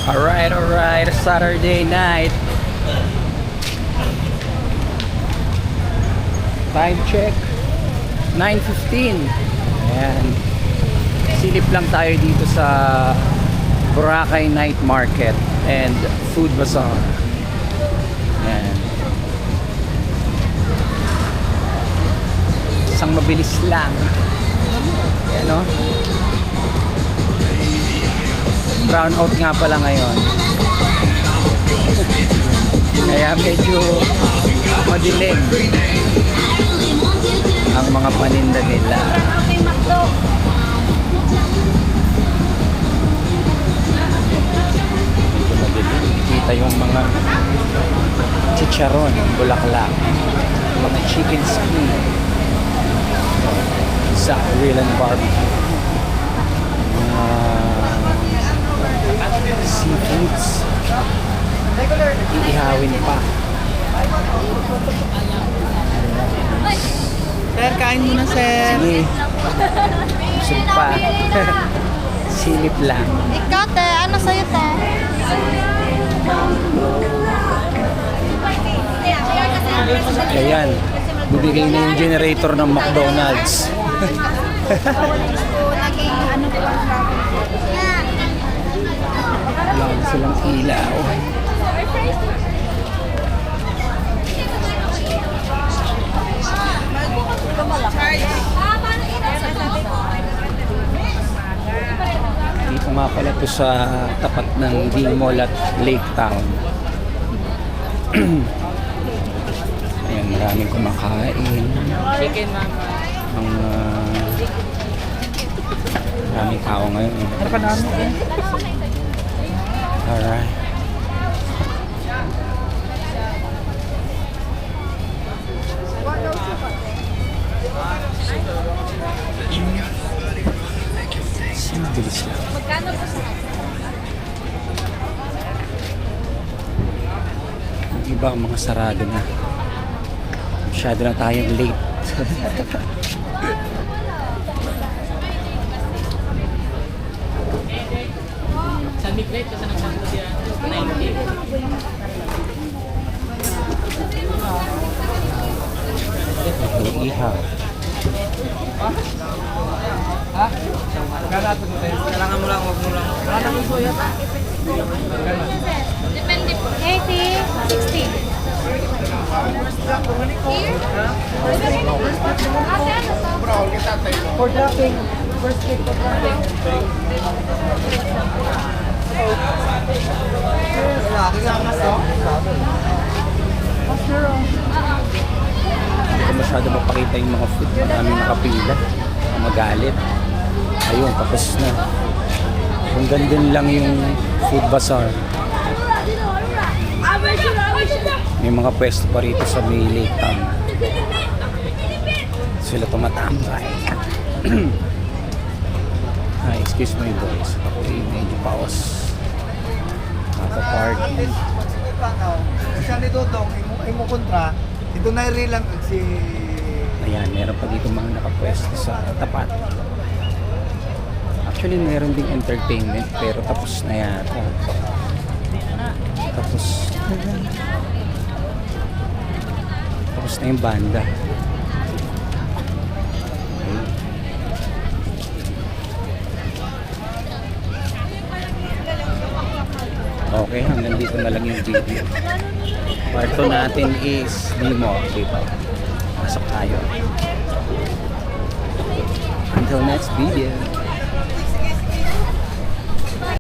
Alright, Saturday night. Time check, 9:15. Ayan. Silip lang tayo dito sa Boracay Night Market and Food Bazaar. Ayan. Isang mabilis lang. Ayan o. Brown out nga pala ngayon. Kaya medyo madilim ang mga paninda nila. Medyo madilim. Kita yung mga chicharon, bulaklak, mga chicken skin sa grill and barbecue, seafoods, iihawin pa. Sir, kain muna, sir. Sige. Busog pa. Silip lang. Ikaw, te. Ano sa'yo, te? Ayan. Bibigay na yung generator ng McDonald's. Wala silang ilaw. Dito nga pala to sa tapat ng D Mall at Lake Town. Ayan, maraming kumakain. Chicken, mama. Ang maraming tao ngayon. Ano ka namin? Alright. Bilis lang. Yung iba mga sarado na. Masyado na tayong late. San Miguel, kasi nagsanto siya. 90. Ihaw. Ha? Kailangan mo lang, huwag mo lang. Wala mo soya. Depende po. 80, 60. For dropping. First cake for dropping. Hindi ko masyado mapakita yung mga food. Maraming nakapila. Magalit. Ayun, tapos na. Hanggang dun lang yung food bazaar. May mga pwesto pa rito sa may Lake Town. Sila tumatambay. Ay, excuse me boys. Ako medyo paos. Party. Siya ni Dodong, imo kontra, ito na lang si... Ayan, meron pa dito mga nakapwesto sa tapat. Actually, meron ding entertainment pero tapos na yata. Tapos na yung banda. Okay, hanggang dito na lang yung video. Part 2 natin is Limo dito. Pasok tayo. Until next video.